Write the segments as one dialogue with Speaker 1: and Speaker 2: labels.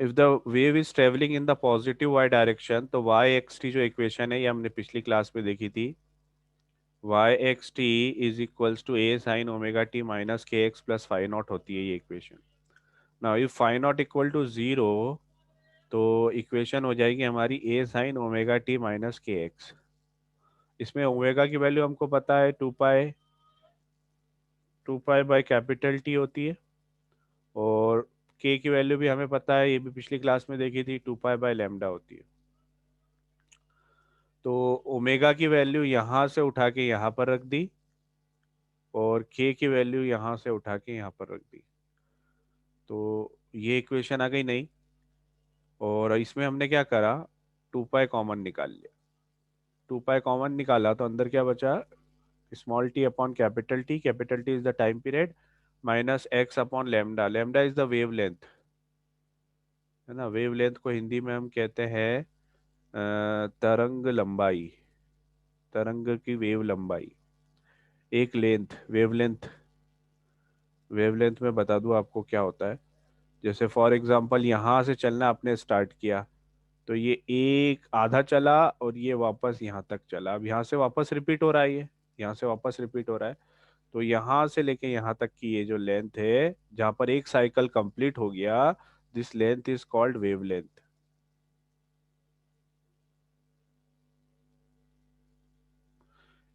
Speaker 1: If the wave is travelling in the positive y direction, तो y x t जो equation है ये हमने पिछली क्लास में देखी थी, y x t is equals to a sine omega t minus k x plus phi naught होती है ये equation. Now if phi naught equal to zero, तो इक्वेशन हो जाएगी हमारी a sine omega t minus k x. इसमें omega की value हमको पता है to pi by capital T होती है, और के की वैल्यू भी हमें पता है, ये भी पिछली क्लास में देखी थी, टू पाई बाई लैम्डा होती है। तो ओमेगा की वैल्यू यहाँ से उठा के यहाँ पर रख दी, और के की वैल्यू यहाँ से उठा के यहाँ पर रख दी, तो ये इक्वेशन आ गई नहीं। और इसमें हमने क्या करा, टू पाई कॉमन निकाल लिया। टू पाई कॉमन निकाला तो अंदर क्या बचा, small T upon capital T is the time period, minus x upon lambda, lambda is the wave length, है ना। वेव लेंथ को हिंदी में हम कहते हैं तरंग लंबाई, तरंग की वेव लंबाई। एक लेंथ, वेवलेंथ में बता दूं आपको क्या होता है। जैसे फॉर एग्जांपल यहाँ से चलना आपने स्टार्ट किया, तो ये एक आधा चला और ये वापस यहाँ तक चला, अब यहाँ से वापस रिपीट हो रहा है, ये यहाँ से वापस रिपीट हो रहा है। तो यहाँ से लेके यहाँ तक की ये जो लेंथ है, जहाँ पर एक साइकिल कंप्लीट हो गया, this length is called wavelength.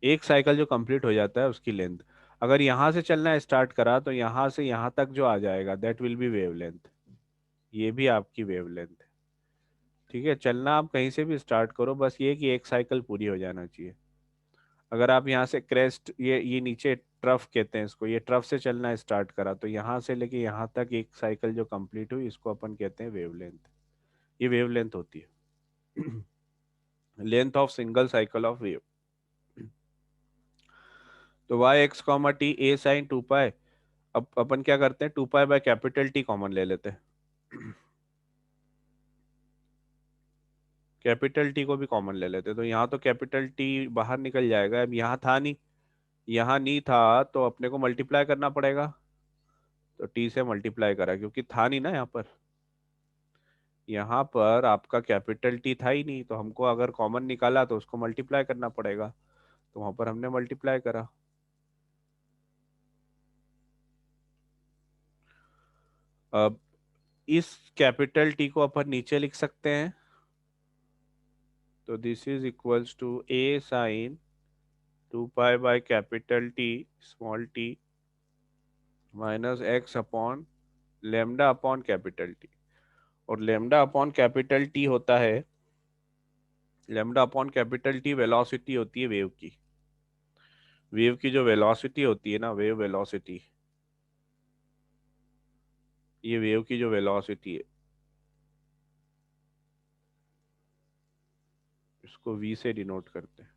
Speaker 1: एक साइकिल जो कंप्लीट हो जाता है उसकी लेंथ। अगर यहाँ से चलना स्टार्ट करा तो यहाँ से यहाँ तक जो आ जाएगा दैट विल बी वेवलेंथ। ये भी आपकी वेवलेंथ है। ठीक है, चलना आप कहीं से भी स्टार्ट करो, बस ये कि एक साइकिल पूरी हो जाना चाहिए। अगर आप यहाँ से क्रेस्ट, ये नीचे ट्रफ कहते हैं इसको, ये ट्रफ से चलना स्टार्ट करा तो यहाँ से लेके यहाँ तक एक साइकिल जो कंप्लीट हुई, इसको अपन कहते हैं वेवलेंथ। ये वेवलेंथ होती है, length of single cycle of wave. तो y x comma t a sine two pi, अब अपन क्या करते हैं, two pi by capital T common ले लेते हैं, कैपिटल टी को भी कॉमन ले लेते हैं, तो यहाँ तो कैपिटल टी बाहर निकल जाएगा। अब यहाँ था नहीं, यहाँ नहीं था तो अपने को मल्टीप्लाई करना पड़ेगा, तो टी से मल्टीप्लाई करा क्योंकि था नहीं ना यहाँ पर। यहाँ पर आपका कैपिटल टी था ही नहीं, तो हमको अगर कॉमन निकाला तो उसको मल्टीप्लाई करना पड़ेगा, तो वहां पर हमने मल्टीप्लाई करा। अब इस कैपिटल टी को अपन नीचे लिख सकते हैं, तो this is equals to a sine two pi by capital T small t minus x upon lambda upon capital T. और लेमडा अपॉन कैपिटल टी होता है, lambda upon capital T velocity होती है वेव की। वेव की जो velocity होती है ना, वेव वेलोसिटी, ये वेव की जो वेलोसिटी है, इसको वी से डिनोट करते हैं।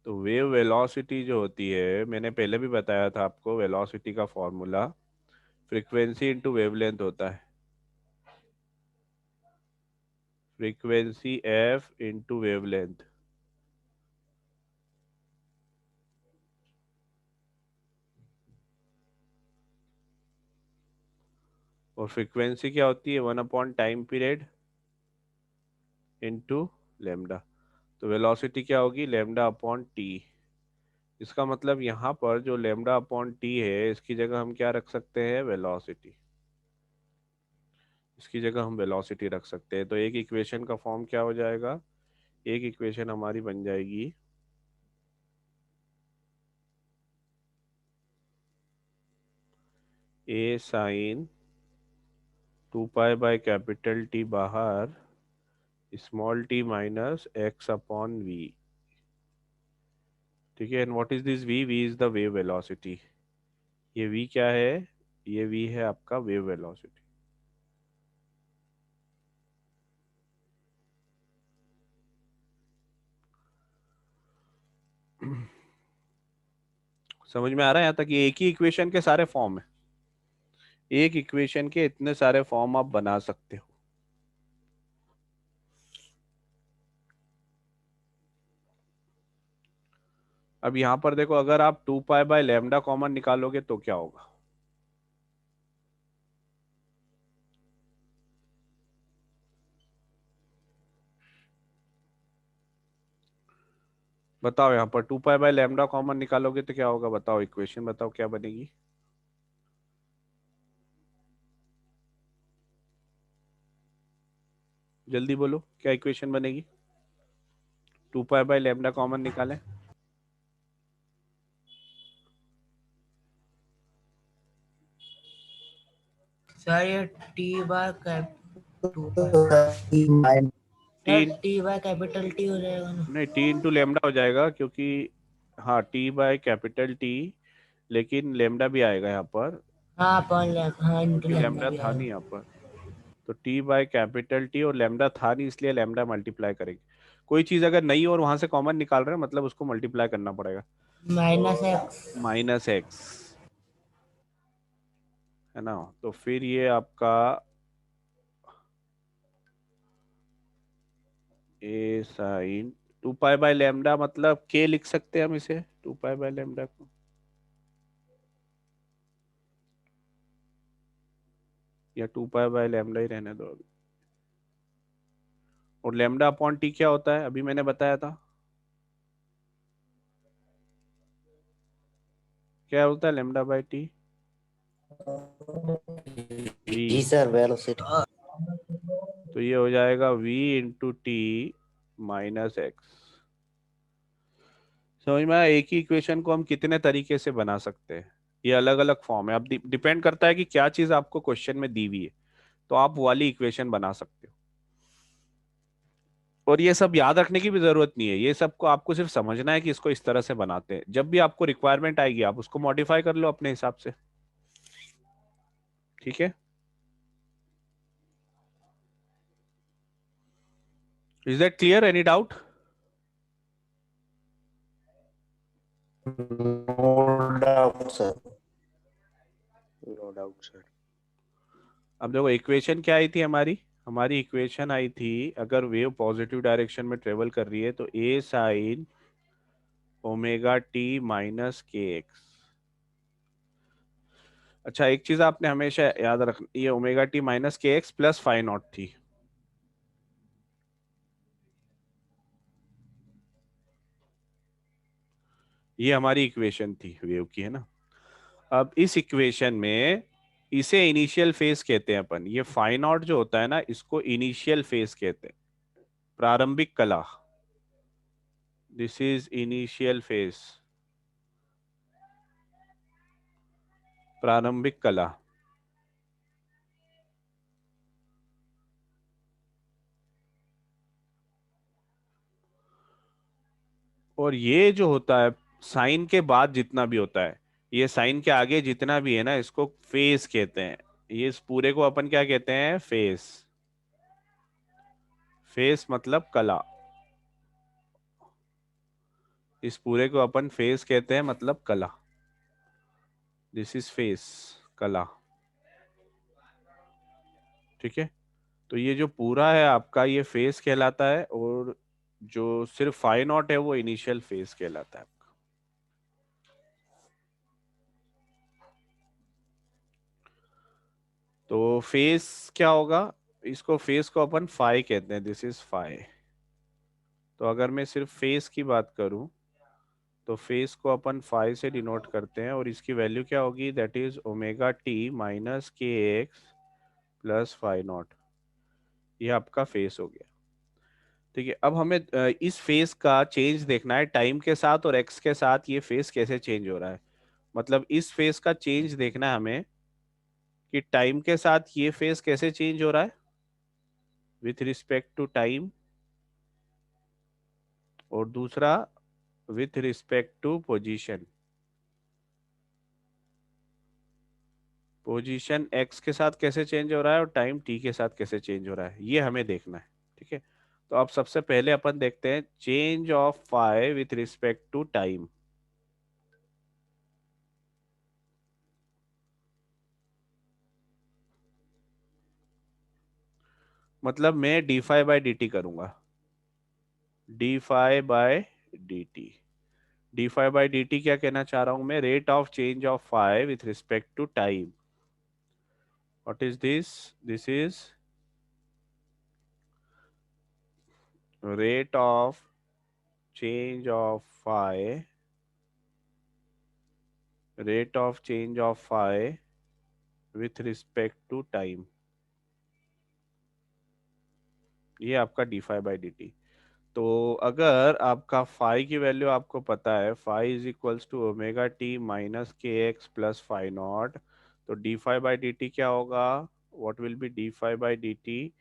Speaker 1: तो वेव वेलोसिटी जो होती है, मैंने पहले भी बताया था आपको, वेलोसिटी का फॉर्मूला फ्रीक्वेंसी इंटू वेवलेंथ होता है, फ्रीक्वेंसी एफ इंटू वेवलेंथ। और फ्रीक्वेंसी क्या होती है, one upon time period into lambda. तो वेलोसिटी क्या होगी, लेमडा अपॉन टी। इसका मतलब यहाँ पर जो लेमडा अपॉन टी है, इसकी जगह हम क्या रख सकते हैं, वेलोसिटी। इसकी जगह हम वेलोसिटी रख सकते हैं, तो एक इक्वेशन का फॉर्म क्या हो जाएगा, एक इक्वेशन हमारी बन जाएगी a sine two pi by capital T बाहर, small t minus x upon v. ठीक है, and what is this v, v is the wave velocity. ये वी क्या है, ये वी है आपका वेव वेलोसिटी। समझ में आ रहा है यहाँ तक, ये एक ही इक्वेशन के सारे फॉर्म है, एक इक्वेशन के इतने सारे फॉर्म आप बना सकते हो। अब यहाँ पर देखो, अगर आप two pi by lambda common निकालोगे तो क्या होगा, बताओ यहाँ पर 2 पाई बाय लैम्डा कॉमन निकालोगे तो क्या होगा, बताओ इक्वेशन बताओ क्या बनेगी। जल्दी बोलो क्या इक्वेशन बनेगी। 2 पाई बाय लैम्डा कॉमन निकालें।
Speaker 2: सर ये टी बार two sir
Speaker 1: t,
Speaker 2: t by capital T हो जाएगा ना।
Speaker 1: नहीं टी इंटू लेमडा हो जाएगा क्योंकि, हाँ टी बाय कैपिटल टी, लेकिन लेमडा भी आएगा यहाँ पर
Speaker 2: हाँ पॉइंट हाँ इंटू
Speaker 1: क्योंकि
Speaker 2: लैम्डा
Speaker 1: लेमडा
Speaker 2: भी
Speaker 1: था
Speaker 2: आएगा।
Speaker 1: नहीं यहाँ पर। तो टी बाय कैपिटल टी और लेमडा था नहीं इसलिए लेमडा मल्टीप्लाई करेंगे। कोई चीज़ अगर नहीं और वहां से कॉमन निकाल रहे हैं मतलब उसको मल्टीप्लाई करना पड़ेगा।
Speaker 2: माइनस
Speaker 1: तो
Speaker 2: एक्स।
Speaker 1: माइनस एक्स है ना, तो फिर ये आपका ए साइन 2 पाई बाय लैम्डा मतलब के लिख सकते हैं हम इसे 2 पाई बाय लैम्डा को, या 2 पाई बाय लैम्डा ही रहने दो अभी। और लैम्डा अपॉन टी क्या होता है अभी मैंने बताया था, क्या होता है लैम्डा बाय टी, वी।
Speaker 3: जी सर वेलोसिटी।
Speaker 1: तो ये हो जाएगा v into t minus x. समझ में आया, एक ही इक्वेशन को हम कितने तरीके से बना सकते हैं, ये अलग अलग फॉर्म है। अब डिपेंड करता है कि क्या चीज आपको क्वेश्चन में दी हुई है, तो आप वो वाली इक्वेशन बना सकते हो। और ये सब याद रखने की भी जरूरत नहीं है, ये सब को आपको सिर्फ समझना है कि इसको इस तरह से बनाते हैं। जब भी आपको रिक्वायरमेंट आएगी आप उसको मॉडिफाई कर लो अपने हिसाब से, ठीक है। Is that clear, any doubt?
Speaker 3: No doubt sir.
Speaker 1: No doubt sir. अब देखो इक्वेशन क्या आई थी हमारी, हमारी इक्वेशन आई थी अगर वेव पॉजिटिव डायरेक्शन में ट्रेवल कर रही है तो ए sine omega t minus k x. अच्छा एक चीज आपने हमेशा याद रखनी, ये omega t minus k x plus phi not थी। ये हमारी इक्वेशन थी वेव की, है ना। अब इस इक्वेशन में इसे इनिशियल फेज कहते हैं अपन, ये फाइ नॉट जो होता है ना इसको इनिशियल फेज कहते हैं, प्रारंभिक कला। दिस इज इनिशियल फेज, प्रारंभिक कला। और ये जो होता है साइन के बाद जितना भी होता है, ये साइन के आगे जितना भी है ना इसको फेस कहते हैं। ये इस पूरे को अपन क्या कहते हैं, फेस। फेस मतलब कला, इस पूरे को अपन फेस कहते हैं मतलब कला। दिस इज फेस, कला, ठीक है। तो ये जो पूरा है आपका ये फेस कहलाता है, और जो सिर्फ फाइ नॉट है वो इनिशियल फेस कहलाता है। तो फेस क्या होगा, इसको फेस को अपन फाई कहते हैं, दिस इज फाई। तो अगर मैं सिर्फ फेस की बात करूं तो फेस को अपन फाई से डिनोट करते हैं, और इसकी वैल्यू क्या होगी, that is omega t minus k x plus phi not. ये आपका फेस हो गया, ठीक है। अब हमें इस फेस का चेंज देखना है टाइम के साथ, और एक्स के साथ ये फेस कैसे चेंज हो रहा है। मतलब इस फेस का चेंज देखना है हमें कि टाइम के साथ ये फेस कैसे चेंज हो रहा है विथ रिस्पेक्ट टू टाइम, और दूसरा with respect to position. Position x के साथ कैसे चेंज हो रहा है और टाइम टी के साथ कैसे चेंज हो रहा है, ये हमें देखना है, ठीक है। तो अब सबसे पहले अपन देखते हैं change of phi with respect to time. मतलब मैं d phi by d t करूंगा, d phi by d t. D phi by d t क्या कहना चाह रहा हूं मैं, rate of change of phi with respect to time. What is this, this is rate of change of phi, rate of change of phi with respect to time, ये आपका d phi by d t. तो अगर आपका phi की value आपको पता है, phi is equals to omega t minus k x plus phi naught, तो d phi by d t क्या होगा? What will be d phi by d t?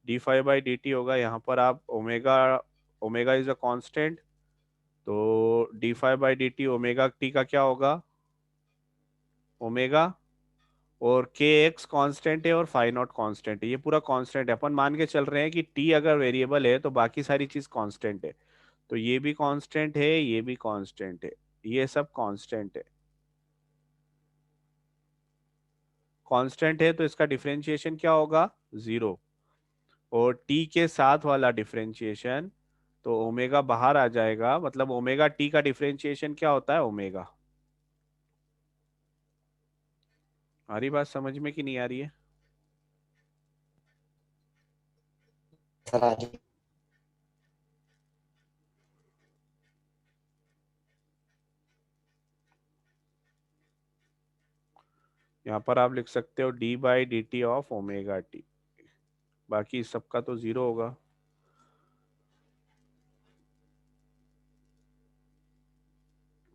Speaker 1: D phi by d t होगा, यहाँ पर आप omega, omega is a constant, तो d phi by d t omega t का क्या होगा? ओमेगा, और के एक्स कॉन्स्टेंट है और फाई नॉट कॉन्स्टेंट है, ये पूरा कॉन्स्टेंट है। अपन मान के चल रहे हैं कि टी अगर वेरिएबल है तो बाकी सारी चीज कांस्टेंट है, तो ये भी कांस्टेंट है, ये भी कांस्टेंट है, ये सब कांस्टेंट है। कांस्टेंट है तो इसका डिफरेंशिएशन क्या होगा? जीरो। और टी के साथ वाला डिफरेंशिएशन, तो ओमेगा बाहर आ जाएगा, मतलब ओमेगा टी का डिफरेंशिएशन क्या होता है? ओमेगा। आ रही बात समझ में कि नहीं आ रही है?
Speaker 3: सर आगे।
Speaker 1: यहाँ पर आप लिख सकते हो D by d t of omega T, बाकी इस सबका तो जीरो होगा।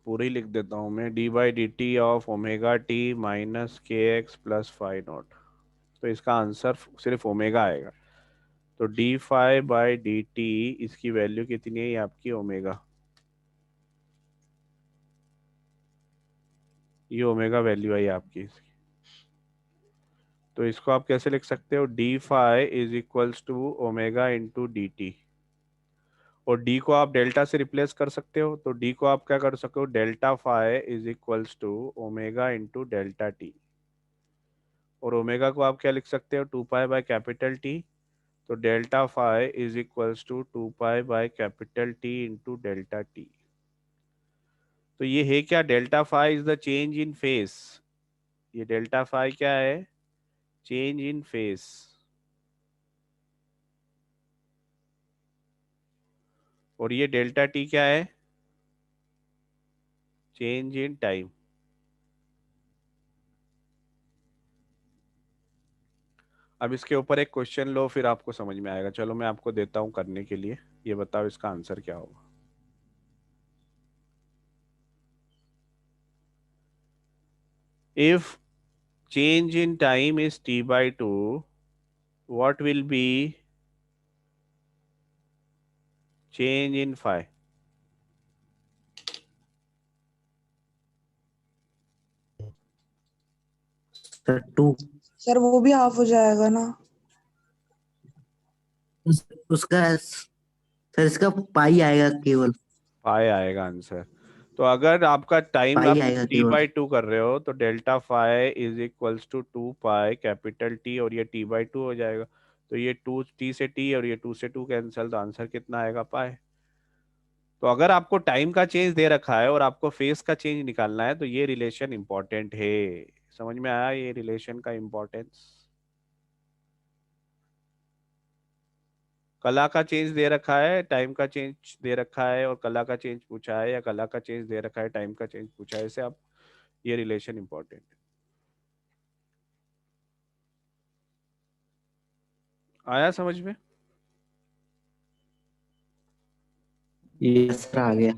Speaker 1: पूरी लिख देता हूँ मैं, d by d t of omega t minus k x plus phi naught, तो इसका आंसर सिर्फ ओमेगा आएगा। तो d phi by d t इसकी वैल्यू कितनी है? ये आपकी ओमेगा, ये ओमेगा वैल्यू आई आपकी इसकी। तो इसको आप कैसे लिख सकते हो? D phi is equals to omega into d t, और डी को आप डेल्टा से रिप्लेस कर सकते हो, तो डी को आप क्या कर सकते हो? Delta phi is equals to omega into delta t, और ओमेगा को आप क्या लिख सकते हो? Two pi by capital T, तो delta phi is equals to two pi by capital T into delta t. तो ये है क्या? Delta phi is the change in phase, ये डेल्टा फाई क्या है? Change in phase. और ये डेल्टा टी क्या है? Change in time. अब इसके ऊपर एक क्वेश्चन लो, फिर आपको समझ में आएगा। चलो मैं आपको देता हूं करने के लिए, ये बताओ इसका आंसर क्या होगा। If change in time is t by 2, what will be change in phi?
Speaker 3: Sir 2।
Speaker 4: Sir वो भी हाफ हो जाएगा ना?
Speaker 3: उसका सर इसका पाई आएगा केवल,
Speaker 1: फाई आएगा आंसर। तो अगर आपका टाइम
Speaker 3: पाई
Speaker 1: आप
Speaker 3: आएगा
Speaker 1: टी
Speaker 3: केवल।
Speaker 1: बाई टू कर रहे हो, तो delta phi is equals to two pi capital T, और ये टी बाई टू हो जाएगा, तो ये टू टी से टी और ये टू से टू कैंसिल, तो आंसर कितना आएगा? पाई। तो अगर आपको टाइम का चेंज दे रखा है और आपको फेस का चेंज निकालना है, तो ये रिलेशन इंपॉर्टेंट है। समझ में आया ये रिलेशन का इंपॉर्टेंस? कला का चेंज दे रखा है, टाइम का चेंज दे रखा है, और कला का चेंज पूछा है, या कला का चेंज दे रखा है, टाइम का चेंज पूछा है, ऐसे आप, ये रिलेशन इंपॉर्टेंट है। आया समझ में?
Speaker 3: ये सर आ गया।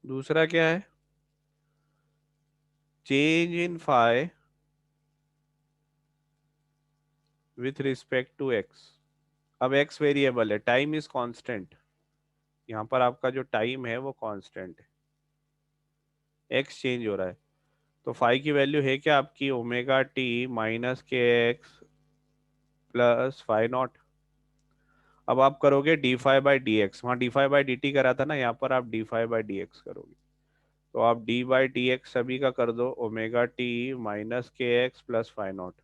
Speaker 1: दूसरा क्या है? Change in phi with respect to x. अब एक्स वेरिएबल है, टाइम इज कांस्टेंट, यहाँ पर आपका जो टाइम है वो कांस्टेंट है, एक्स चेंज हो रहा है। तो फाई की वैल्यू है क्या आपकी? Omega t minus k x plus phi naught. अब आप करोगे d phi by d x, वहाँ d phi by d t करा था ना, यहाँ पर आप d phi by d x करोगे, तो आप डी बाई डी एक्स सभी का कर दो, omega t minus k x plus phi naught.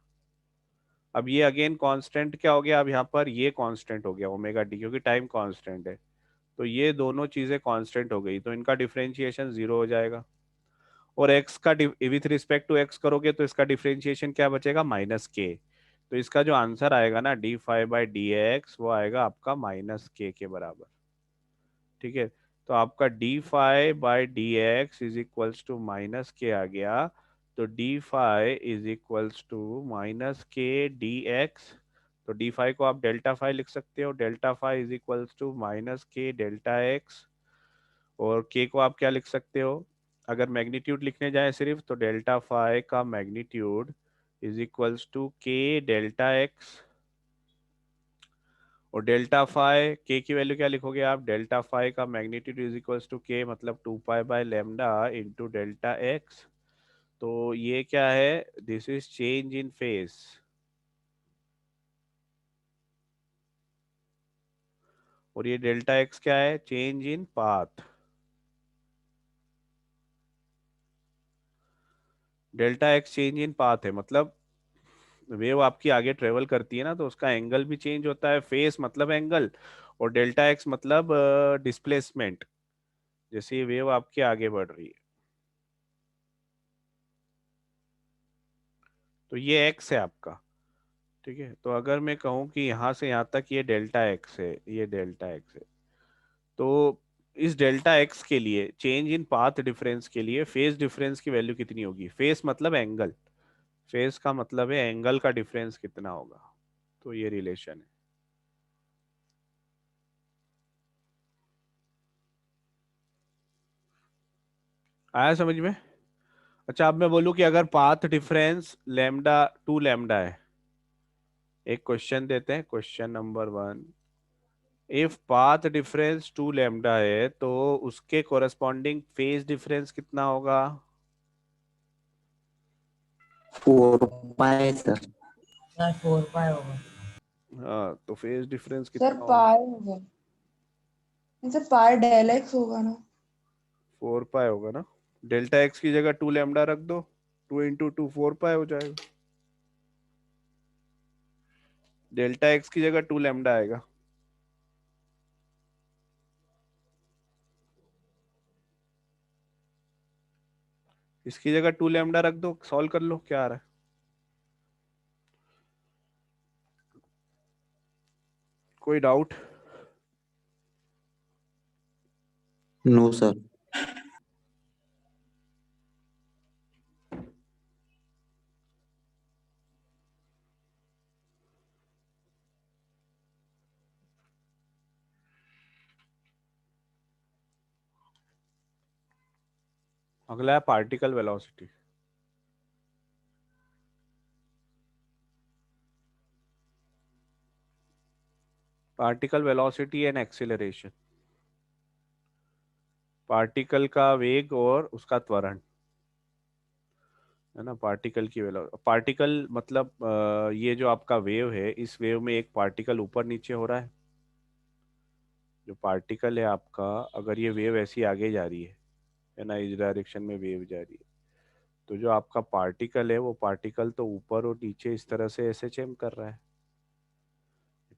Speaker 1: अब ये अगेन कांस्टेंट क्या हो गया? अब यहाँ पर ये कांस्टेंट हो गया ओमेगा टी, क्योंकि टाइम कांस्टेंट है, तो ये दोनों चीजें कांस्टेंट हो गई, तो इनका डिफरेंशिएशन 0 हो जाएगा। और x का विथ रिस्पेक्ट टू x करोगे तो इसका डिफरेंशिएशन क्या बचेगा, -k। तो इसका जो आंसर आएगा ना d∅/dx वो आएगा आपका -k के बराबर। ठीक है, तो आपका d∅/dx is equals to -k आ गया। तो d∅ is equals to -k dx। तो d∅ को आप डेल्टा∅ लिख सकते हो, delta∅ is equals to -k∆x। और k को आप क्या लिख सकते हो, अगर मैग्नीट्यूड लिखने जाए सिर्फ, तो डेल्टा∅ का magnitude is equals to k∆x। और डेल्टा∅ k की वैल्यू क्या लिखोगे आप, डेल्टा∅ का magnitude is equals to k मतलब 2π/λ इंटू डेल्टा∆x। तो ये क्या है, this is change in phase. और ये डेल्टा∆x क्या है, change in path. Delta change in path है, मतलब वेव आपकी आगे ट्रेवल करती है ना, तो उसका एंगल भी चेंज होता है। फेस मतलब एंगल, और डेल्टा∆x मतलब डिस्प्लेसमेंट, जैसे ये वेव आपके आगे बढ़ रही है। तो ये x है आपका। ठीक है, तो अगर मैं कहूँ कि यहाँ से यहाँ तक ये डेल्टा∆x है, ये डेल्टा∆x है, तो इस डेल्टा∆x के लिए चेंज इन पाथ डिफरेंस के लिए फेस डिफरेंस की वैल्यू कितनी होगी, फेस मतलब एंगल, फेस का मतलब है एंगल का डिफरेंस कितना होगा। तो ये रिलेशन है। आया समझ में। अच्छा, अब मैं बोलूं कि अगर पाथ डिफरेंस λ 2 है, एक क्वेश्चन देते हैं, question number 1। If path difference 2 है तो उसके कोरस्पॉन्डिंग फेज डिफरेंस कितना होगा।
Speaker 3: 4π सर।
Speaker 2: सर 4 पाई होगा।
Speaker 1: हाँ, तो फेज डिफरेंस
Speaker 4: सर
Speaker 1: कितना होगा,
Speaker 4: पाई होगा। नहीं सर, पाई डेल एक्स होगा ना।
Speaker 1: 4π होगा ना। डेल्टा∆x की जगह 2 रख दो, 2 × 2 4π हो जाएगा। डेल्टा∆x की जगह 2 आएगा। इसकी जगह 2 रख दो, सॉल्व कर लो क्या आ रहा है। कोई डाउट।
Speaker 3: No sir.
Speaker 1: अगला है particle velocity. Particle velocity and acceleration, particle का वेग और उसका त्वरण, है ना। पार्टिकल की वेलोसिटी, पार्टिकल मतलब ये जो आपका वेव है, इस वेव में एक पार्टिकल ऊपर नीचे हो रहा है। जो पार्टिकल है आपका, अगर ये वेव ऐसी आगे जा रही है ना, इस डायरेक्शन में वेव जा रही है, तो जो आपका पार्टिकल है वो पार्टिकल तो ऊपर और नीचे इस तरह से SHM कर रहा है।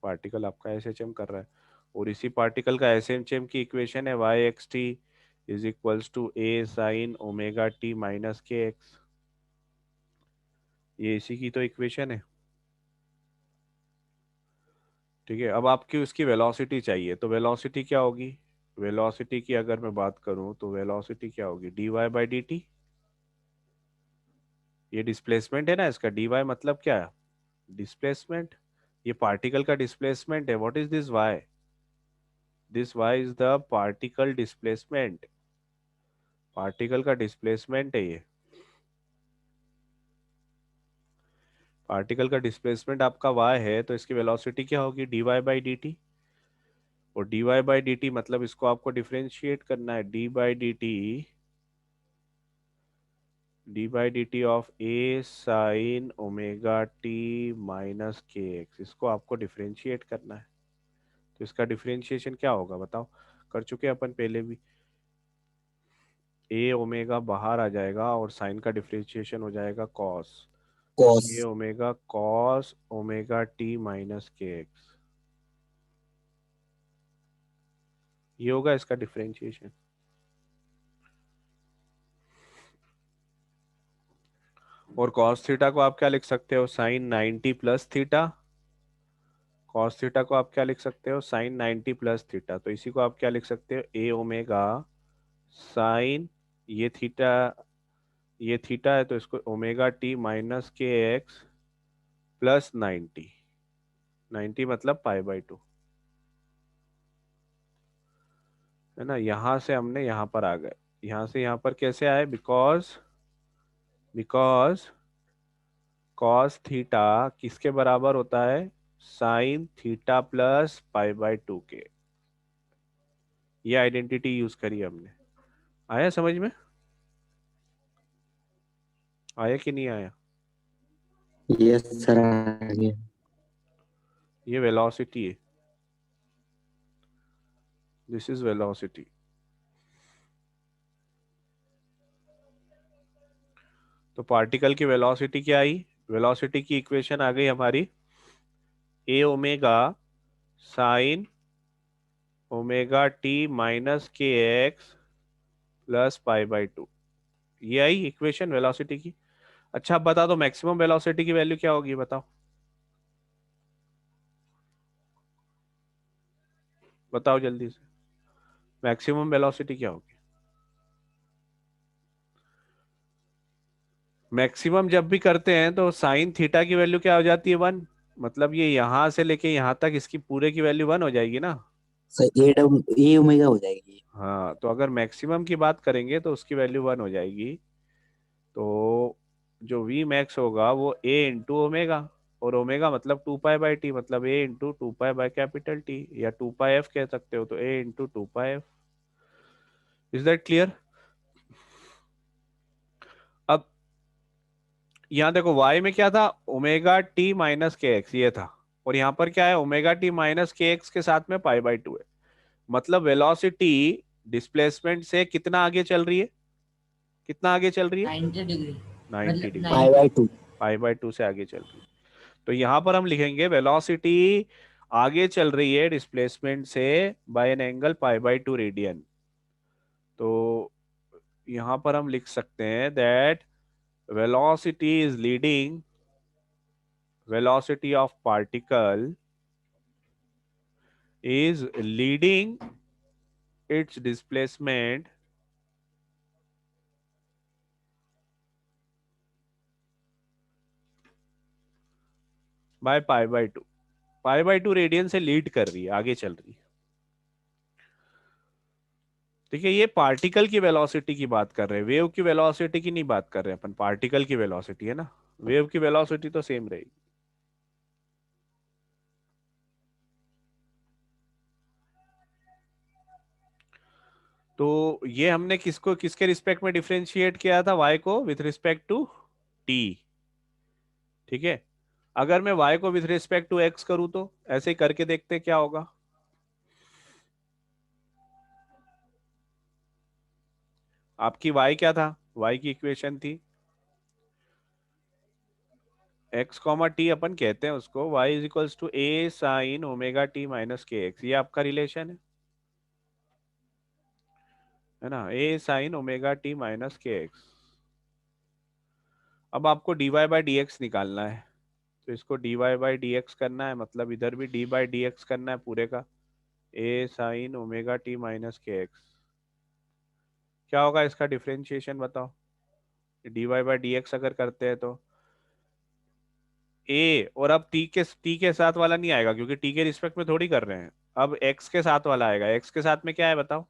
Speaker 1: पार्टिकल आपका SHM कर रहा है, और इसी पार्टिकल का SHM की इक्वेशन है y(xt) is equals to a sin ω t - kx। ये इसी की तो इक्वेशन है। ठीक है, अब आपकी उसकी वेलोसिटी चाहिए, तो वेलोसिटी क्या होगी, वेलोसिटी की अगर मैं बात करूं तो वेलोसिटी क्या होगी, dy/dt। ये डिस्प्लेसमेंट है ना, इसका dy मतलब क्या है, डिस्प्लेसमेंट। ये पार्टिकल का डिस्प्लेसमेंट है। What is this y is the particle displacement, particle का डिस्प्लेसमेंट है ये। पार्टिकल का डिस्प्लेसमेंट आपका y है, तो इसकी वेलोसिटी क्या होगी, dy/dt। और dy/dt मतलब इसको आपको डिफरेंशिएट करना है, d/dt of a sin ω t - kx, इसको आपको डिफरेंशिएट करना है। तो इसका डिफरेंशिएशन क्या होगा बताओ, कर चुके अपन पहले भी। a ओमेगा बाहर आ जाएगा और साइन का डिफरेंशिएशन हो जाएगा कॉस, तो
Speaker 3: cos.
Speaker 1: a omega cos ω t - kx। ये होगा इसका डिफरेंशिएशन। और cos थीटा को आप क्या लिख सकते हो, sine 90 plus theta. cos theta को आप क्या लिख सकते हो, साइन 90 प्लस थीटा। तो इसी को आप क्या लिख सकते हो, ए ओमेगा साइन, ये थीटा, ये थीटा है तो इसको omega t minus k x plus 90, 90 मतलब पाई बाई 2, है ना। यहां से हमने यहां पर आ गए, यहां से यहां पर कैसे आए, बिकॉज कॉस थीटा किसके बराबर होता है, sine theta plus pi by 2 के। ये आइडेंटिटी यूज करी हमने। आया समझ में, आया कि नहीं आया।
Speaker 3: यस सर आ गया।
Speaker 1: ये वेलोसिटी है, दिस इज वेलोसिटी। तो पार्टिकल की वेलोसिटी क्या आई, वेलोसिटी की इक्वेशन आ गई हमारी, a omega sine omega t minus k x plus pi by 2। ये आई इक्वेशन वेलोसिटी की। अच्छा अब बता दो मैक्सिमम वेलोसिटी की वैल्यू क्या होगी, बताओ बताओ जल्दी से, मैक्सिमम वेलोसिटी क्या होगी। मैक्सिमम जब भी करते हैं तो साइन थीटा की वैल्यू क्या हो जाती है, 1। मतलब ये यहां से लेके यहां तक इसकी पूरे की वैल्यू 1 हो जाएगी ना।
Speaker 3: सर ए ओमेगा हो जाएगी।
Speaker 1: हाँ तो अगर मैक्सिमम की बात करेंगे तो उसकी वैल्यू 1 हो जाएगी। तो जो वी मैक्स होगा वो ए इंटू ओमेगा, और ओमेगा मतलब 2 पाई बाई टी, मतलब a into 2 pi by capital T, या 2 पाई एफ कह सकते हो, तो a into 2 pi f. Is that clear. अब यहाँ देखो y में क्या था, omega t minus k x ये था, और यहाँ पर क्या है, omega t minus k x के साथ में पाई बाई 2 है। मतलब वेलोसिटी डिस्प्लेसमेंट से कितना आगे चल रही है, कितना आगे चल रही है,
Speaker 2: 90 डिग्री
Speaker 1: 90
Speaker 2: मतलब
Speaker 1: degree,
Speaker 3: pi
Speaker 2: 90।
Speaker 3: By 2।
Speaker 1: Pi by 2 से आगे चल रही है। तो यहां पर हम लिखेंगे वेलोसिटी आगे चल रही है डिस्प्लेसमेंट से by an angle pi by 2 radian. तो यहां पर हम लिख सकते हैं that velocity is leading, velocity of particle is leading its displacement by pi by 2, pi by 2 radian से लीड कर रही है, आगे चल रही है। ठीक है, ये पार्टिकल की वेलोसिटी की बात कर रहे हैं, वेव की वेलोसिटी की नहीं बात कर रहे हैं अपन, पार्टिकल की वेलोसिटी है ना। वेव की वेलोसिटी तो सेम रहेगी। तो ये हमने किसको किसके रिस्पेक्ट में डिफरेंशिएट किया था, y को विथ रिस्पेक्ट टू t। ठीक है, अगर मैं y को विथ रिस्पेक्ट टू x करूं तो ऐसे ही करके देखते हैं क्या होगा। आपकी y क्या था, y की इक्वेशन थी x कॉमा टी, अपन कहते हैं उसको y is equals to a sine omega t minus k x, ये आपका रिलेशन है ना, a sine omega t minus k x. अब आपको dy बाई डी एक्स निकालना है, तो इसको dy बाई डी एक्स करना है, मतलब इधर भी d बाई डी एक्स करना है पूरे का, ए sine omega t minus k x. क्या होगा इसका डिफरेंशिएशन बताओ, dy बाई डी एक्स अगर करते हैं तो ए, और अब टी के साथ वाला नहीं आएगा क्योंकि टी के रिस्पेक्ट में थोड़ी कर रहे हैं, अब एक्स के साथ वाला आएगा। एक्स के साथ में क्या है बताओ,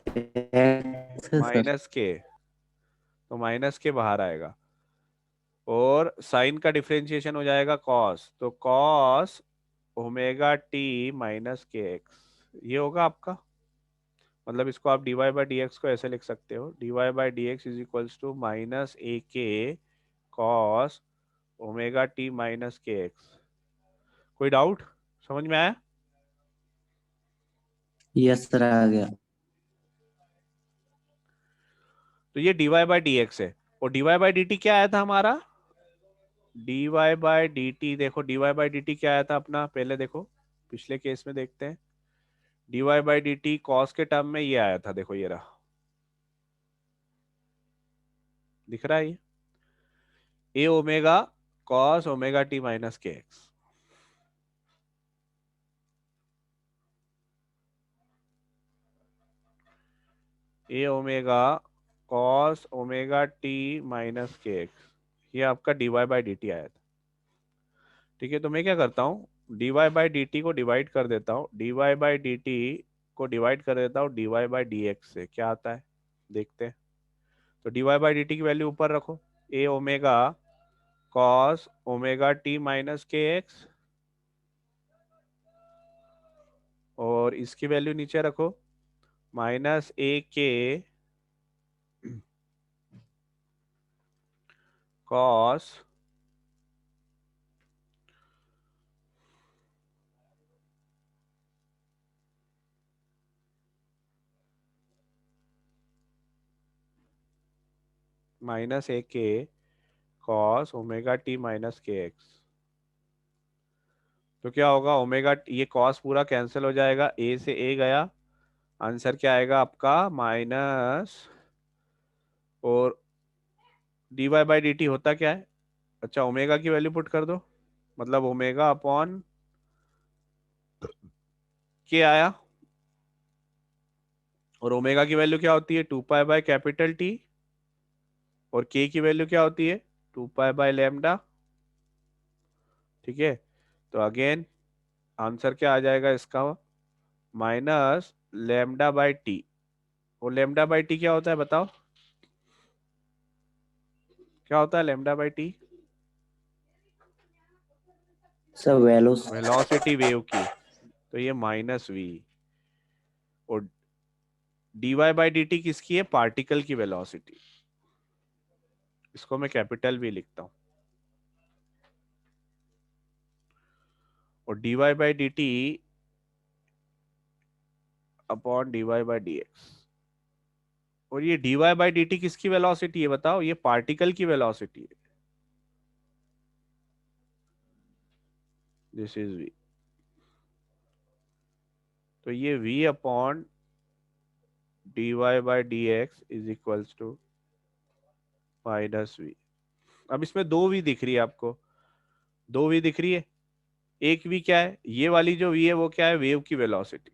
Speaker 3: सर
Speaker 1: माइनस के, तो माइनस के बाहर आएगा, और साइन का डिफरेंशिएशन हो जाएगा कॉस, तो cos omega t minus k x, ये होगा आपका। मतलब इसको आप d y by d x को ऐसे लिख सकते हो, d y by d x is equals to minus a k cos omega t minus k x. कोई डाउट, समझ में आया।
Speaker 3: यस सर आ गया।
Speaker 1: तो ये d y by d x है, और d y by d t क्या आया था हमारा, D y by d t, देखो d y by d t क्या आया था अपना, पहले देखो पिछले केस में देखते हैं। D y by d t cos के टर्म में ये आया था, देखो ये रहा, दिख रहा है ये, a omega cos omega t minus k x. A omega cos omega t minus k x, ये आपका d y by d t आया था। ठीक है, तो मैं क्या करता हूँ, d y by d t को डिवाइड कर देता हूँ, d y by d t को डिवाइड कर देता हूँ d y by d x से, क्या आता है देखते हैं। तो d y by d t की वैल्यू ऊपर रखो, a omega cos omega t minus k x, और इसकी वैल्यू नीचे रखो minus a k cos minus a k cos omega t minus k x. तो क्या होगा, ओमेगा ये कॉस पूरा कैंसिल हो जाएगा, ए से ए गया, आंसर क्या आएगा आपका माइनस, और d y by d t होता क्या है, अच्छा ओमेगा की वैल्यू पुट कर दो, मतलब ओमेगा अपॉन के आया, और ओमेगा की वैल्यू क्या होती है 2 पाई बाय कैपिटल टी, और के की वैल्यू क्या होती है 2 पाई बाय लैम्डा। ठीक है, तो अगेन आंसर क्या आ जाएगा इसका, माइनस लैम्डा बाय टी, और लैम्डा बाय टी क्या होता है बताओ, क्या होता है lambda by t,
Speaker 3: sir velo
Speaker 1: velocity wave की, तो ये माइनस वी, और d y by d t किसकी है, पार्टिकल की वेलोसिटी, इसको मैं कैपिटल भी लिखता हूं, और d y by d t upon d y by d x, और ये d y by d t किसकी वेलोसिटी है बताओ, ये पार्टिकल की वेलोसिटी है, दिस इज वी, तो ये v upon d y by d x is equals to minus v. अब इसमें दो v दिख रही है आपको, दो v दिख रही है, एक v क्या है, ये वाली जो v है वो क्या है, वेव की वेलोसिटी,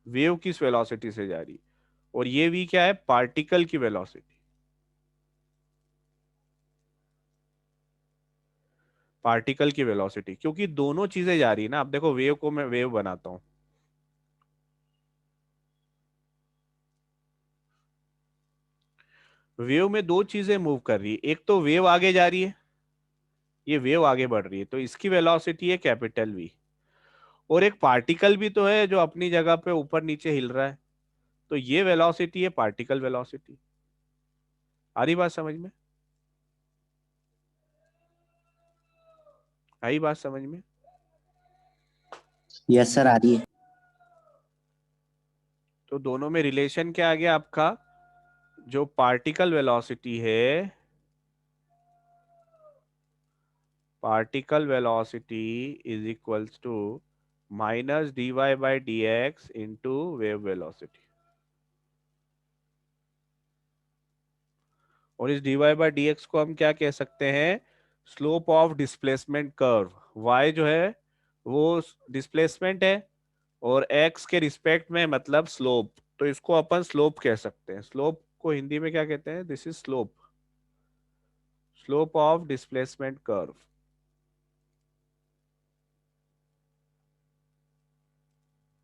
Speaker 1: वेव किस वेलोसिटी से जा रही है, और ये v क्या है, पार्टिकल की वेलोसिटी, पार्टिकल की वेलोसिटी, क्योंकि दोनों चीजें जा रही है ना। अब देखो वेव को मैं वेव बनाता हूं, वेव में दो चीजें मूव कर रही है, एक तो वेव आगे जा रही है, ये वेव आगे बढ़ रही है, तो इसकी वेलोसिटी है कैपिटल वी, और एक पार्टिकल भी तो है जो अपनी जगह पे ऊपर नीचे हिल रहा है, तो ये वेलोसिटी है पार्टिकल वेलोसिटी। आ रही बात समझ में, आई बात समझ में।
Speaker 3: यस सर आ रही है।
Speaker 1: तो दोनों में रिलेशन क्या आ गया आपका, जो पार्टिकल वेलोसिटी है, particle velocity is equals to minus d y by d x into wave velocity, और इस d y by d x को हम क्या कह सकते हैं, slope of displacement curve, y जो है वो डिस्प्लेसमेंट है, और x के रिस्पेक्ट में मतलब स्लोप, तो इसको अपन स्लोप कह सकते हैं, स्लोप को हिंदी में क्या कहते हैं, this is slope, slope of displacement curve,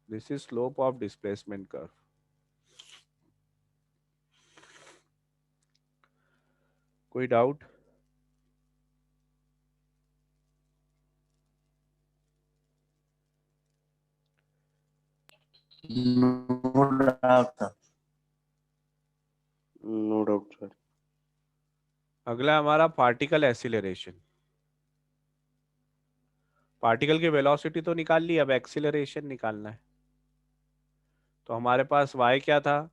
Speaker 1: this is slope of displacement curve. कोई doubt,
Speaker 3: no doubt sir.
Speaker 5: No doubt sir.
Speaker 1: अगला हमारा पार्टिकल एक्सीलरेशन, पार्टिकल की वेलोसिटी तो निकाल ली, अब एक्सीलरेशन निकालना है। तो हमारे पास y क्या था,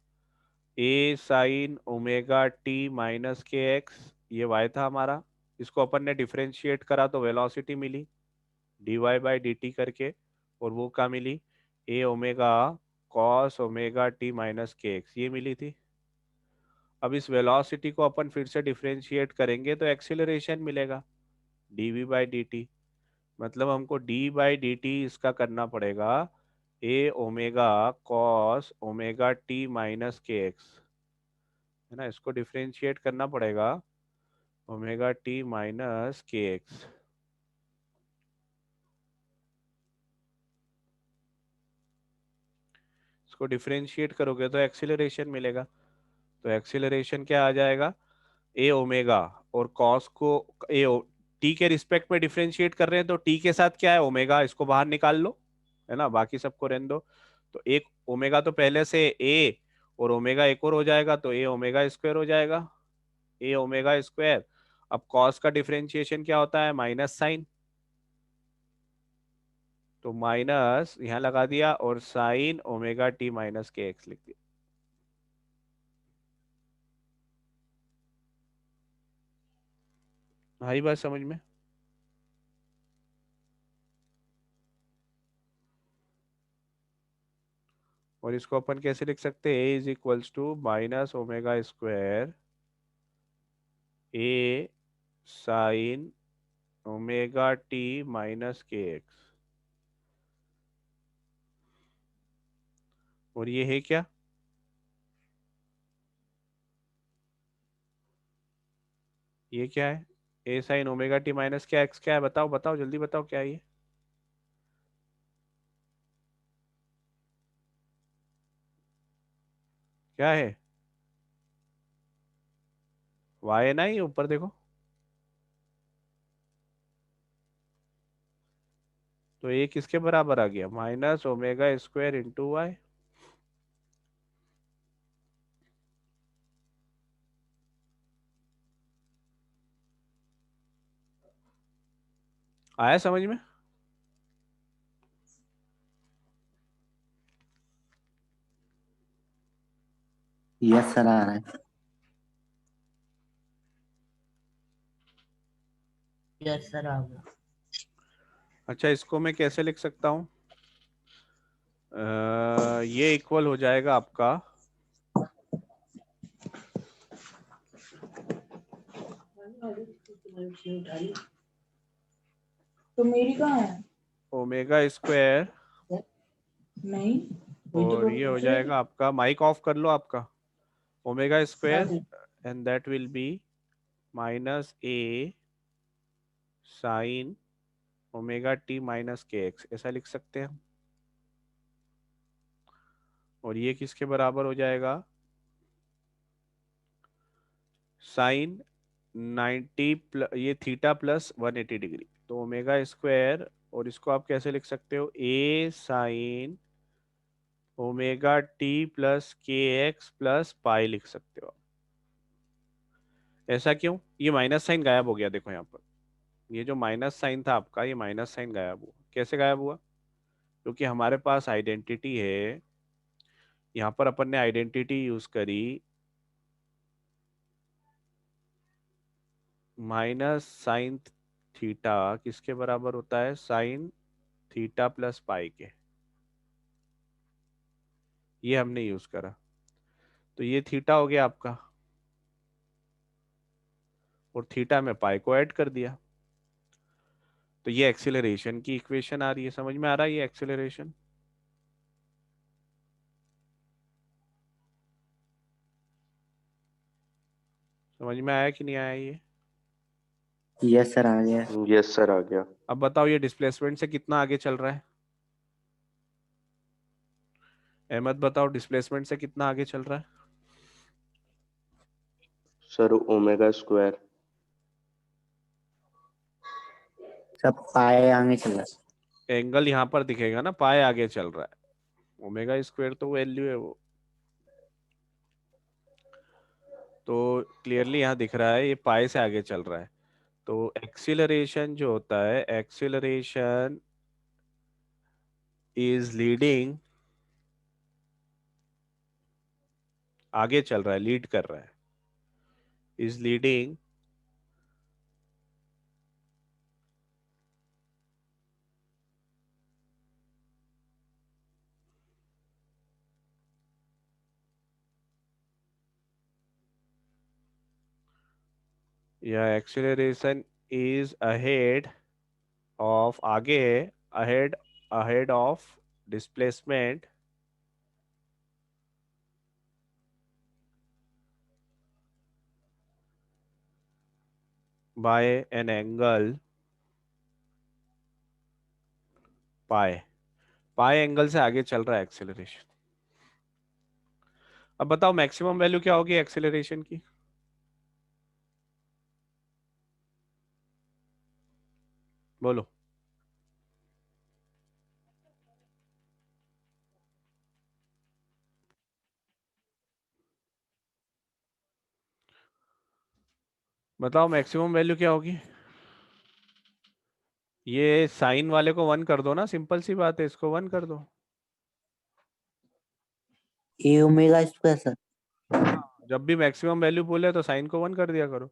Speaker 1: a sign omega t minus k x ये y था हमारा, इसको अपन ने डिफरेंशिएट करा तो वेलोसिटी मिली dy बाई डी टी करके, और वो क्या मिली, a omega cos omega t minus k x, ये मिली थी। अब इस वेलोसिटी को अपन फिर से डिफरेंशिएट करेंगे तो एक्सीलरेशन मिलेगा dv बाई डी टी, मतलब हमको d बाई डी टी इसका करना पड़ेगा a omega cos omega t minus k x, है ना, इसको डिफरेंशिएट करना पड़ेगा omega t minus k x. इसको डिफरेंशिएट करोगे तो एक्सीलरेशन मिलेगा, तो एक्सीलरेशन क्या आ जाएगा, ए ओमेगा, और कॉस को ए टी के रिस्पेक्ट में डिफरेंशिएट कर रहे हैं तो टी के साथ क्या है ओमेगा, इसको बाहर निकाल लो, है ना, बाकी सबको रहने दो। तो एक ओमेगा तो पहले से ए, और ओमेगा एक और हो जाएगा तो ए ओमेगा स्क्वायर हो जाएगा, ए ओमेगा स्क्वायर। अब कॉस का डिफरेंशिएशन क्या होता है, माइनस साइन, तो माइनस यहाँ लगा दिया और sign omega t minus k x लिख दिया। आई बात समझ में? और इसको अपन कैसे लिख सकते हैं, a is equals to minus omega square a sine omega t minus k x, और ये है क्या, ये क्या है, a sine omega t minus क्या एक्स, क्या है, बताओ बताओ जल्दी बताओ क्या है ये, क्या है, वाई है ना, ये ऊपर देखो, तो ये किसके बराबर आ गया, minus omega square into y. आया समझ में?
Speaker 3: यस सर, आ रहा है।
Speaker 2: यस सर, आ गया।
Speaker 1: अच्छा, इसको मैं कैसे लिख सकता हूँ, ये इक्वल हो जाएगा आपका,
Speaker 4: तो मेरी कहाँ है?
Speaker 1: ओमेगा स्क्वायर,
Speaker 4: नहीं, वही तो
Speaker 1: और ये हो
Speaker 4: पूछ रही थी।
Speaker 1: जाएगा आपका, माइक ऑफ कर लो आपका, ओमेगा
Speaker 4: हाँ
Speaker 1: स्क्वायर
Speaker 4: जी।
Speaker 1: And that will be minus a sine omega t minus k x, ऐसा लिख सकते हैं हम। और ये किसके बराबर हो जाएगा, साइन 90 ये थीटा प्लस 180 डिग्री, तो ओमेगा स्क्वायर, और इसको आप कैसे लिख सकते हो, ए साइन ओमेगा टी प्लस के एक्स प्लस पाई लिख सकते हो आप। ऐसा क्यों, ये माइनस साइन गायब हो गया, देखो यहाँ पर, ये जो माइनस साइन था आपका, ये माइनस साइन गायब हुआ, कैसे गायब हुआ, क्योंकि हमारे पास आइडेंटिटी है, यहाँ पर अपन ने आइडेंटिटी यूज करी, माइनस साइन थीटा किसके बराबर होता है, साइन थीटा प्लस पाई के, ये हमने यूज करा, तो ये थीटा हो गया आपका, और थीटा में पाई को ऐड कर दिया, तो ये एक्सीलरेशन की इक्वेशन आ रही है, समझ में आ रहा है ये एक्सीलरेशन? समझ में आया कि नहीं आया ये?
Speaker 3: यस सर, आ गया।
Speaker 5: यस सर, आ गया।
Speaker 1: अब बताओ ये डिस्प्लेसमेंट से कितना आगे चल रहा है, अहमद बताओ डिस्प्लेसमेंट से कितना आगे चल रहा है,
Speaker 5: सर ओमेगा स्क्वायर।
Speaker 3: सब पाए आगे चल रहा
Speaker 1: एंगल यहाँ पर दिखेगा ना, पाए आगे चल रहा है, ओमेगा स्क्वायर तो वैल्यू है वो, तो क्लियरली यहाँ दिख रहा है ये पाए से आगे चल रहा है, तो एक्सीलरेशन जो होता है, एक्सीलरेशन इज लीडिंग, आगे चल रहा है, लीड कर रहा है, इज लीडिंग या एक्सेलरेशन इज अहेड ऑफ, आगे, ahead ahead of displacement bye an angle pi. Pi angle से आगे चल रहा है एक्सेलरेशन। अब बताओ मैक्सिमम वैल्यू क्या होगी एक्सेलरेशन की? बोलो। बताओ मैक्सिमम वैल्यू क्या होगी? ये साइन वाले को 1 कर दो ना, सिंपल सी बात है, इसको 1 कर दो।
Speaker 3: ए ओमेगा स्क्वायर सर।
Speaker 1: जब भी मैक्सिमम वैल्यू बोले तो साइन को 1 कर दिया करो।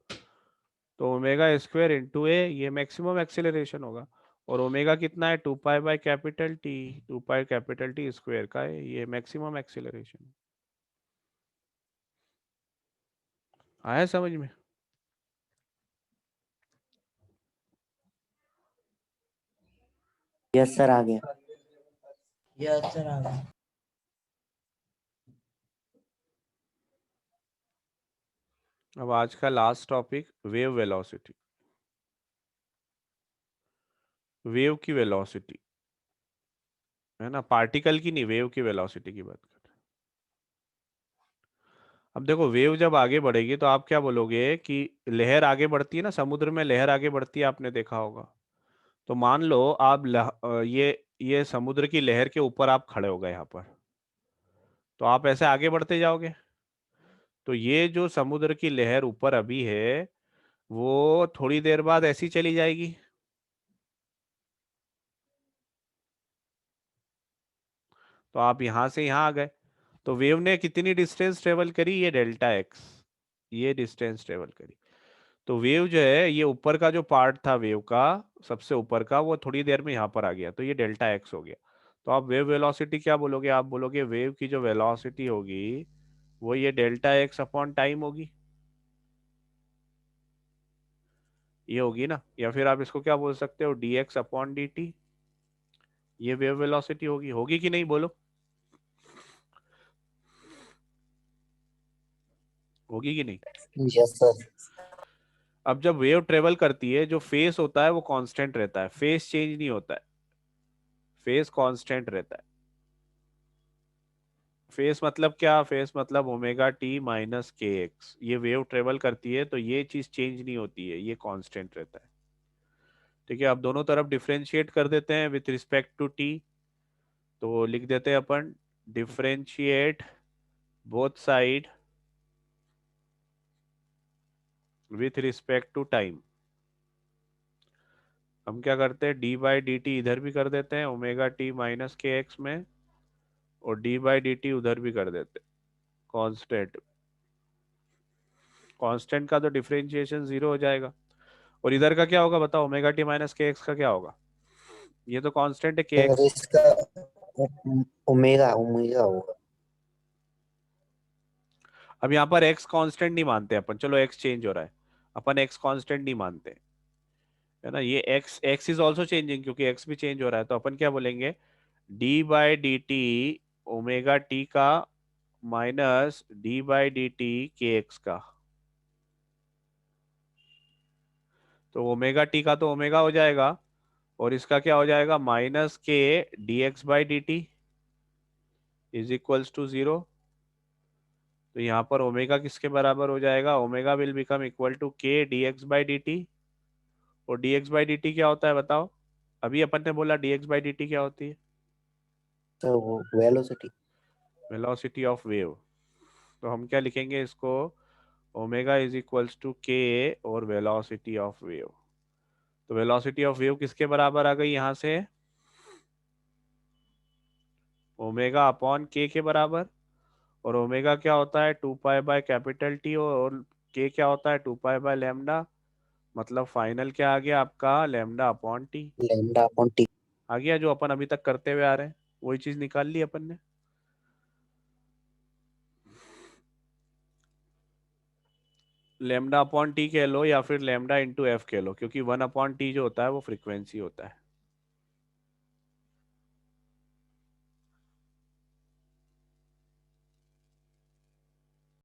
Speaker 1: तो ओमेगा स्क्वायर इंटू ए, ये मैक्सिमम एक्सेलरेशन होगा। और ओमेगा कितना है? 2 pi by capital T, 2 pi capital T square का है, ये मैक्सिमम एक्सेलरेशन। आया समझ में?
Speaker 3: यस सर आ गया।
Speaker 2: यस सर आ गया।
Speaker 1: अब आज का last topic, wave velocity. Wave की वेलोसिटी है ना, पार्टिकल की नहीं, वेव की वेलोसिटी की बात कर रहे हैं। अब देखो वेव जब आगे बढ़ेगी तो आप क्या बोलोगे कि लहर आगे बढ़ती है ना, समुद्र में लहर आगे बढ़ती है, आपने देखा होगा। तो मान लो आप ये समुद्र की लहर के ऊपर आप खड़े हो गए यहाँ पर, तो आप ऐसे आगे बढ़ते जाओगे। तो ये जो समुद्र की लहर ऊपर अभी है, वो थोड़ी देर बाद ऐसी चली जाएगी। तो आप यहां से यहां आ गए। तो वेव ने कितनी डिस्टेंस ट्रेवल करी? ये डेल्टा एक्स, ये डिस्टेंस ट्रेवल करी। तो वेव जो है, ये ऊपर का जो पार्ट था वेव का, सबसे ऊपर का, वो थोड़ी देर में यहाँ पर आ गया, तो ये डेल्टा एक्स हो गया। तो आप वेव वेलोसिटी क्या बोलोगे? आप बोलोगे वेव की जो वेलोसिटी होगी वो ये डेल्टा एक्स अपॉन टाइम होगी, ये होगी ना। या फिर आप इसको क्या बोल सकते हो? D x upon D T, ये वेव वेलोसिटी होगी। होगी कि नहीं बोलो? होगी कि नहीं?
Speaker 3: Yes sir.
Speaker 1: अब जब वेव ट्रेवल करती है, जो फेस होता है वो कांस्टेंट रहता है, फेस चेंज नहीं होता है, फेस कांस्टेंट रहता है। फेस मतलब क्या? फेस मतलब omega t minus k x. ये वेव ट्रेवल करती है तो ये चीज चेंज नहीं होती है, ये कांस्टेंट रहता है। ठीक है, अब दोनों तरफ डिफरेंशिएट कर देते हैं विथ रिस्पेक्ट टू टी। तो लिख देते हैं अपन, differentiate both side with respect to time. हम क्या करते हैं, डी बाई डी टी इधर भी कर देते हैं omega t minus k x में, और डी बाई डी टी उधर भी कर देते हैं कांस्टेंट। कांस्टेंट का तो डिफरेंशिएशन 0 हो जाएगा। और इधर का क्या होगा बताओ? Omega t minus k x का क्या होगा? ये तो कांस्टेंट है के
Speaker 3: सर
Speaker 1: एक्स।
Speaker 3: इसका ओमेगा ओमेगा होगा।
Speaker 1: अब यहाँ पर एक्स कांस्टेंट नहीं मानते अपन, चलो एक्स चेंज हो रहा है, अपन एक्स कांस्टेंट नहीं मानते, है ना। ये x, x is also changing क्योंकि एक्स भी चेंज हो रहा है। तो अपन क्या बोलेंगे? D by d t omega t का minus d by d t k x का। तो ओमेगा टी का तो ओमेगा हो जाएगा, और इसका क्या हो जाएगा? Minus k d x by d t is equals to 0। तो यहाँ पर ओमेगा किसके बराबर हो जाएगा? Omega will become equal to k d x by d t. और d x by d t क्या होता है बताओ? अभी अपन ने बोला d x by d t क्या होती है?
Speaker 3: सर वो वेलोसिटी।
Speaker 1: Velocity of wave. तो हम क्या लिखेंगे इसको? ओमेगा इज इक्वल्स टू के और वेलोसिटी ऑफ वेव। तो वेलोसिटी ऑफ वेव किसके बराबर आ गई यहाँ से? ओमेगा अपॉन के बराबर। और ओमेगा क्या होता है? 2 पाई बाय कैपिटल टी, और के क्या होता है? 2 पाई बाय लैम्डा। मतलब फाइनल क्या आ गया आपका? Lambda upon t
Speaker 3: lambda upon t.
Speaker 1: आ गया, जो अपन अभी तक करते हुए आ रहे हैं वही चीज निकाल ली अपन ने। लेमडा अपॉन टी कह लो या फिर लेमडा इंटू एफ कह लो, क्योंकि 1 अपॉन टी जो होता है वो फ्रीक्वेंसी होता है।